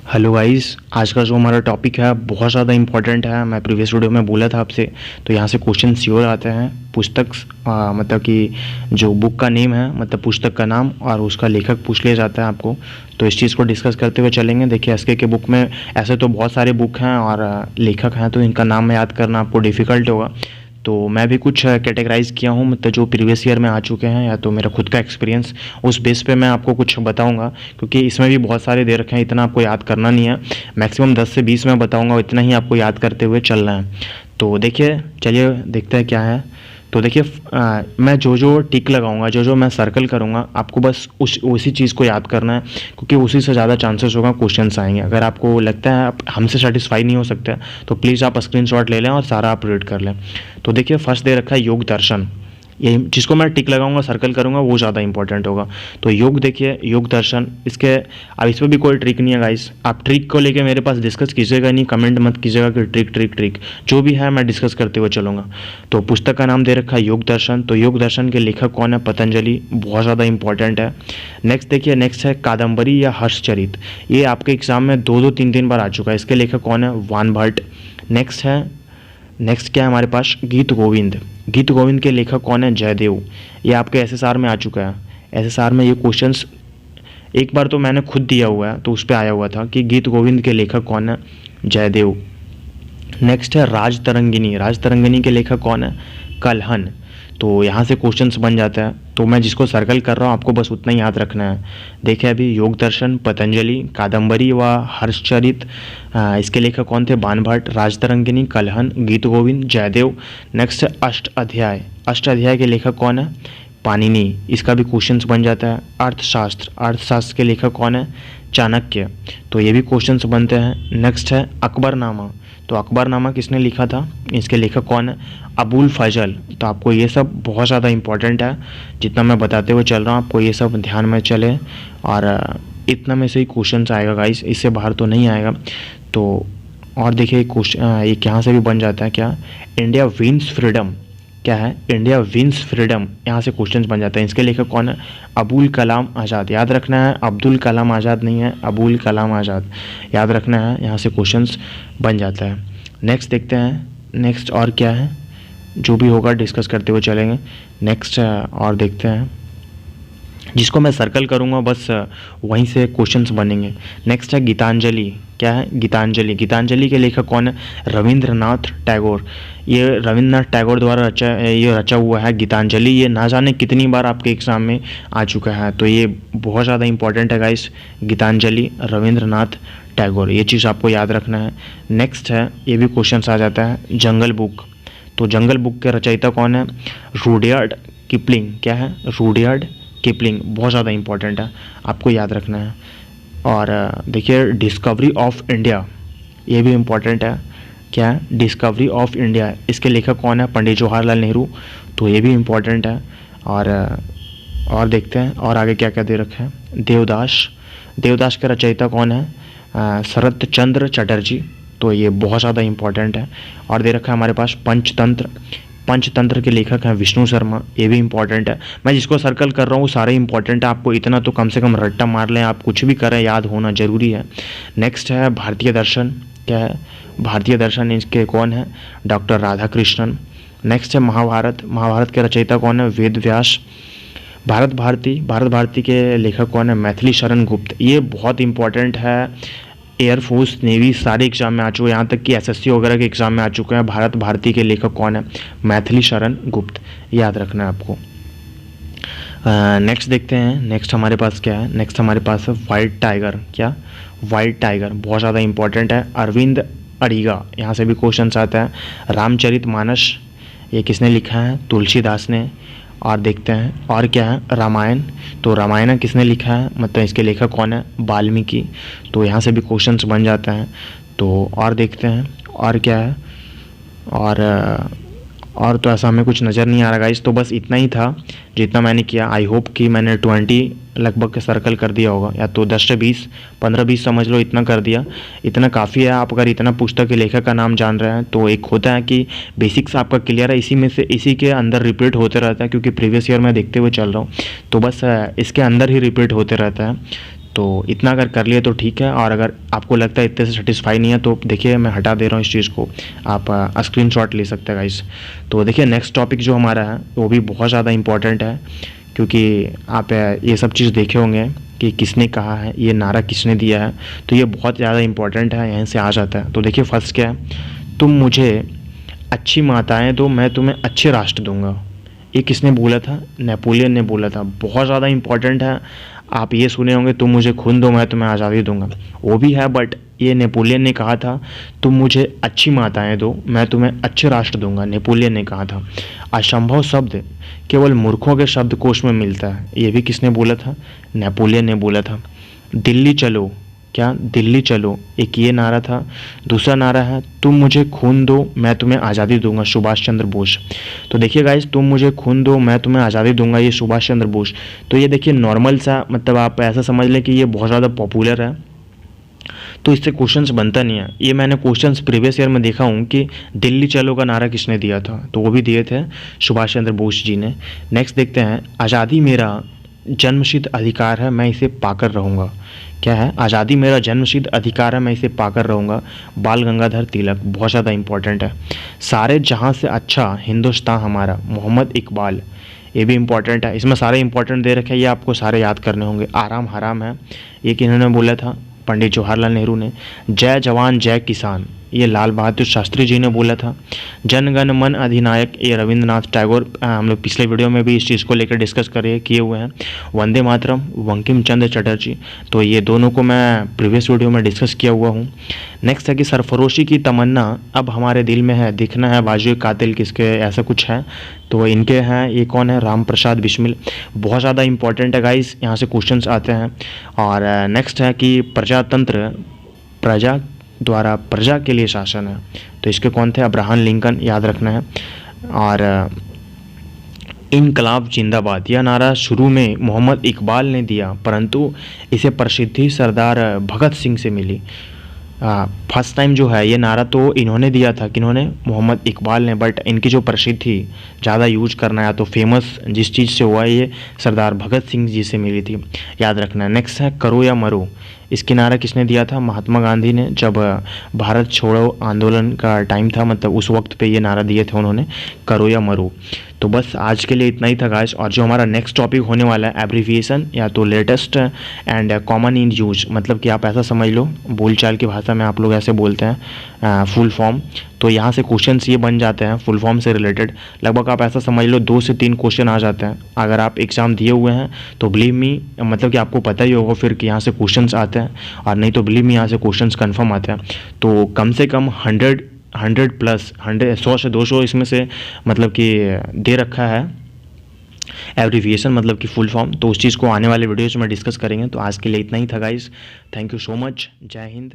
Hello guys, आज का जो हमारा टॉपिक है बहुत ज़्यादा इंपॉर्टेंट है। मैं प्रीवियस वीडियो में बोला था आपसे, तो यहाँ से क्वेश्चन श्योर आते हैं। पुस्तक मतलब कि जो बुक का नेम है, मतलब पुस्तक का नाम और उसका लेखक पूछ लिया जाता है आपको। तो इस चीज़ को डिस्कस करते हुए चलेंगे। देखिए, एसके के बुक में ऐसे तो बहुत सारे बुक हैं और लेखक हैं, तो इनका नाम याद करना आपको डिफ़िकल्ट होगा। तो मैं भी कुछ कैटेगराइज़ किया हूँ, मतलब जो प्रीवियस ईयर में आ चुके हैं या तो मेरा खुद का एक्सपीरियंस, उस बेस पे मैं आपको कुछ बताऊंगा। क्योंकि इसमें भी बहुत सारे दे रखे हैं, इतना आपको याद करना नहीं है। मैक्सिमम 10 से 20 मैं बताऊंगा, इतना ही आपको याद करते हुए चलना है। तो देखिए, चलिए देखते हैं क्या है। तो देखिए, मैं जो जो टिक लगाऊंगा, जो जो मैं सर्कल करूंगा, आपको बस उसी चीज़ को याद करना है। क्योंकि उसी से ज़्यादा चांसेस होगा क्वेश्चंस आएंगे। अगर आपको लगता है आप हमसे सेटिस्फाई नहीं हो सकते, तो प्लीज़ आप स्क्रीनशॉट ले लें और सारा आप रीड कर लें। तो देखिए, फर्स्ट दे रखा है योग दर्शन। ये जिसको मैं टिक लगाऊंगा, सर्कल करूंगा, वो ज़्यादा इंपॉर्टेंट होगा। तो योग, देखिए योग दर्शन, इसके अब इसमें भी कोई ट्रिक नहीं है गाइस। आप ट्रिक को लेके मेरे पास डिस्कस कीजिएगा नहीं, कमेंट मत कीजिएगा कि ट्रिक ट्रिक ट्रिक। जो भी है मैं डिस्कस करते हुए चलूँगा। तो पुस्तक का नाम दे रखा है योग दर्शन। तो योग दर्शन के लेखक कौन है? पतंजलि। बहुत ज़्यादा इंपॉर्टेंट है। नेक्स्ट देखिए, नेक्स्ट है कादम्बरी या हर्षचरित। ये आपके एग्जाम में 2-3 बार आ चुका है। इसके लेखक कौन है? वानभट्ट। नेक्स्ट क्या है हमारे पास? गीत गोविंद। गीत गोविंद के लेखक कौन है? जयदेव। ये आपके एसएसआर में आ चुका है। एसएसआर में ये क्वेश्चंस एक बार तो मैंने खुद दिया हुआ है, तो उस पर आया हुआ था कि गीत गोविंद के लेखक कौन है? जयदेव। नेक्स्ट है राजतरंगिणी। राजतरंगिणी के लेखक कौन है? कल्हन। तो यहाँ से क्वेश्चंस बन जाता है। तो मैं जिसको सर्कल कर रहा हूँ, आपको बस उतना ही याद रखना है। देखिए, अभी योग दर्शन, पतंजलि, कादम्बरी व हर्षचरित, इसके लेखक कौन थे? बाणभट्ट, राजतरंगिणी, कल्हन, गीत गोविंद, जयदेव। नेक्स्ट है अष्ट अध्याय। अष्ट अध्याय के लेखक कौन है? पाणिनि। इसका भी क्वेश्चंस बन जाता है। अर्थशास्त्र। अर्थशास्त्र के लेखक कौन है? चाणक्य। तो ये भी क्वेश्चंस बनते हैं। नेक्स्ट है अकबरनामा। तो अकबरनामा किसने लिखा था? इसके लेखक कौन है? अबुल फजल। तो आपको ये सब बहुत ज़्यादा इंपॉर्टेंट है। जितना मैं बताते हुए चल रहा हूँ, आपको ये सब ध्यान में चले। और इतना में से ही क्वेश्चंस आएगा गाइस, इससे बाहर तो नहीं आएगा। तो और देखिए, क्वेश्चन एक यहाँ से भी बन जाता है। क्या? India wins freedom. क्या है? India wins freedom. यहाँ से क्वेश्चंस बन जाते हैं। इसके लेखक कौन है? अबुल कलाम आज़ाद। याद रखना है, अब्दुल कलाम आज़ाद नहीं है, अबुल कलाम आज़ाद याद रखना है। यहाँ से क्वेश्चंस बन जाता है। नेक्स्ट देखते हैं, नेक्स्ट और क्या है, जो भी होगा डिस्कस करते हुए चलेंगे। नेक्स्ट और देखते हैं, जिसको मैं सर्कल करूँगा बस वहीं से क्वेश्चंस बनेंगे। नेक्स्ट है गीतांजलि। क्या है? गीतांजलि। गीतांजलि के लेखक कौन है? रविंद्रनाथ टैगोर। ये रविंद्रनाथ टैगोर द्वारा रचा हुआ है गीतांजलि। ये ना जाने कितनी बार आपके एग्ज़ाम में आ चुका है। तो ये बहुत ज़्यादा इंपॉर्टेंट है गाइस। गीतांजलि, रविंद्रनाथ टैगोर, ये चीज़ आपको याद रखना है। नेक्स्ट है, ये भी क्वेश्चन आ जाता है, जंगल बुक। तो जंगल बुक के रचयिता कौन है? Rudyard Kipling. क्या है? Rudyard Kipling. बहुत ज़्यादा इंपॉर्टेंट है, आपको याद रखना है। और देखिए, डिस्कवरी ऑफ इंडिया, ये भी इम्पॉर्टेंट है। क्या है? Discovery of India. इसके लेखक कौन है? पंडित जवाहरलाल नेहरू। तो ये भी इम्पॉर्टेंट है। और देखते हैं और आगे क्या क्या दे रखे हैं। देवदास। देवदास के रचयिता कौन है? शरत चंद्र चटर्जी। तो ये बहुत ज़्यादा इंपॉर्टेंट है। और दे रखा है हमारे पास पंचतंत्र। पंचतंत्र के लेखक हैं विष्णु शर्मा। ये भी इंपॉर्टेंट है। मैं जिसको सर्कल कर रहा हूँ वो सारे इंपॉर्टेंट है। आपको इतना तो कम से कम रट्टा मार लें, आप कुछ भी करें, याद होना जरूरी है। नेक्स्ट है भारतीय दर्शन। क्या है? भारतीय दर्शन। इसके कौन है? डॉक्टर राधाकृष्णन। नेक्स्ट है महाभारत। महाभारत के रचयिता कौन है? वेद व्यास। भारत भारती। भारत भारती के लेखक कौन है? मैथिली शरण गुप्त। ये बहुत इंपॉर्टेंट है। एयरफोर्स, नेवी, सारे एग्जाम में आ चुके हैं, यहाँ तक कि एसएससी वगैरह के एग्जाम में आ चुके हैं। भारत भारती के लेखक कौन है? मैथिली शरण गुप्त। याद रखना है आपको। नेक्स्ट देखते हैं, नेक्स्ट हमारे पास क्या है। नेक्स्ट हमारे पास है वाइट टाइगर। क्या? वाइट टाइगर बहुत ज़्यादा इंपॉर्टेंट है। अरविंद अडिगा। यहाँ से भी क्वेश्चन आता है। रामचरितमानस, ये किसने लिखा है? तुलसीदास ने। और देखते हैं और क्या है। रामायण। तो रामायण किसने लिखा है? मतलब इसके लेखक कौन है? वाल्मीकि। तो यहाँ से भी क्वेश्चंस बन जाते हैं। तो और देखते हैं और क्या है। और तो ऐसा हमें कुछ नज़र नहीं आ रहा गाइस। तो बस इतना ही था जितना मैंने किया। आई होप कि मैंने 20 लगभग के सर्कल कर दिया होगा, या तो 10 से 20, 15-20 समझ लो, इतना कर दिया। इतना काफ़ी है। आप अगर इतना पुस्तक के लेखक का नाम जान रहे हैं तो एक होता है कि बेसिक्स आपका क्लियर है। इसी में से इसी के अंदर रिपीट होते रहता है, क्योंकि प्रीवियस ईयर में देखते हुए चल रहा हूँ। तो बस इसके अंदर ही रिपीट होते रहता है। तो इतना अगर कर लिए तो ठीक है, और अगर आपको लगता है इतने से सेटिस्फाई नहीं है तो देखिए मैं हटा दे रहा हूँ इस चीज़ को, आप स्क्रीनशॉट ले सकते हैं गाइस। तो देखिए नेक्स्ट टॉपिक जो हमारा है वो भी बहुत ज़्यादा इंपॉर्टेंट है, क्योंकि आप ये सब चीज़ देखे होंगे कि किसने कहा है, ये नारा किसने दिया है, तो ये बहुत ज़्यादा इंपॉर्टेंट है, यहाँ से आ जाता है। तो देखिए फर्स्ट क्या है, तुम मुझे अच्छी माताएं दो, मैं तुम्हें अच्छे राष्ट्र दूंगा। ये किसने बोला था? नेपोलियन ने बोला था। बहुत ज़्यादा इंपॉर्टेंट है। आप ये सुने होंगे, तुम मुझे खून दो मैं तुम्हें आज़ादी दूंगा, वो भी है, बट ये नेपोलियन ने कहा था। तुम मुझे अच्छी माताएं दो, मैं तुम्हें अच्छे राष्ट्र दूंगा, नेपोलियन ने कहा था। असंभव शब्द केवल मूर्खों के शब्दकोश में मिलता है, ये भी किसने बोला था? नेपोलियन ने बोला था। दिल्ली चलो, क्या दिल्ली चलो, एक ये नारा था। दूसरा नारा है तुम मुझे खून दो मैं तुम्हें आज़ादी दूंगा, सुभाष चंद्र बोस। तो देखिए गाइस, तुम मुझे खून दो मैं तुम्हें आज़ादी दूंगा, ये सुभाष चंद्र बोस। तो ये देखिए नॉर्मल सा, मतलब आप ऐसा समझ लें कि ये बहुत ज़्यादा पॉपुलर है, तो इससे क्वेश्चंस बनता नहीं है। ये मैंने क्वेश्चंस प्रीवियस ईयर में देखा हूँ कि दिल्ली चलो का नारा किसने दिया था, तो वो भी दिए थे सुभाष चंद्र बोस जी ने। नेक्स्ट देखते हैं, आज़ादी मेरा जन्मसिद्ध अधिकार है, मैं इसे पाकर रहूँगा। क्या है? आज़ादी मेरा जन्मसिद्ध अधिकार है, मैं इसे पाकर रहूँगा, बाल गंगाधर तिलक। बहुत ज़्यादा इंपॉर्टेंट है। सारे जहाँ से अच्छा हिंदुस्तान हमारा, मोहम्मद इकबाल। ये भी इंपॉर्टेंट है, इसमें सारे इंपॉर्टेंट दे रखे हैं, ये आपको सारे याद करने होंगे। आराम हराम है, ये किन्होंने बोला था? पंडित जवाहरलाल नेहरू ने। जय जवान जय किसान, ये लाल बहादुर शास्त्री जी ने बोला था। जन गण मन अधिनायक, ये रविंद्रनाथ टैगोर, हम लोग पिछले वीडियो में भी इस चीज़ को लेकर डिस्कस किए हुए हैं। वंदे मातरम, बंकिम चंद्र चटर्जी, तो ये दोनों को मैं प्रीवियस वीडियो में डिस्कस किया हुआ हूँ। नेक्स्ट है कि सरफरोशी की तमन्ना अब हमारे दिल में है, दिखना है बाजुए कातिल किसके, ऐसा कुछ है, तो इनके हैं। ये कौन है? राम प्रसाद बिस्मिल। बहुत ज़्यादा इंपॉर्टेंट है गाइस, यहाँ से क्वेश्चंस आते हैं। और नेक्स्ट है कि प्रजातंत्र प्रजा द्वारा प्रजा के लिए शासन है, तो इसके कौन थे? अब्राहम लिंकन, याद रखना है। और इनकलाब जिंदाबाद, यह नारा शुरू में मोहम्मद इकबाल ने दिया, परंतु इसे प्रसिद्धि सरदार भगत सिंह से मिली। फर्स्ट टाइम जो है ये नारा तो इन्होंने दिया था, किन्होंने? मोहम्मद इकबाल ने, बट इनकी जो प्रसिद्धि ज़्यादा यूज करना है तो फेमस जिस चीज़ से हुआ ये सरदार भगत सिंह जी से मिली थी, याद रखना है। नेक्स्ट है करो या मरो, इसकी नारा किसने दिया था? महात्मा गांधी ने, जब भारत छोड़ो आंदोलन का टाइम था, मतलब उस वक्त पे ये नारा दिए थे उन्होंने, करो या मरो। तो बस आज के लिए इतना ही था गाइस। और जो हमारा नेक्स्ट टॉपिक होने वाला है एब्रीविएशन, या तो latest and common in use, मतलब कि आप ऐसा समझ लो, बोलचाल की भाषा में आप लोग ऐसे बोलते हैं फुल फॉर्म, तो यहाँ से क्वेश्चंस ये बन जाते हैं फुल फॉर्म से रिलेटेड। लगभग आप ऐसा समझ लो 2 से 3 क्वेश्चन आ जाते हैं। अगर आप एग्ज़ाम दिए हुए हैं तो बिलीव मी, मतलब कि आपको पता ही होगा फिर कि यहाँ से क्वेश्चंस आते हैं, और नहीं तो बिलीव मी यहाँ से क्वेश्चंस कंफर्म आते हैं। तो कम से कम 100 प्लस 100 से 200 इसमें से मतलब कि दे रखा है एब्रीविएशन, मतलब कि फुल फॉर्म। तो उस चीज़ को आने वाले वीडियोज़ में डिस्कस करेंगे। तो आज के लिए इतना ही था guys, thank you so much, जय हिंद।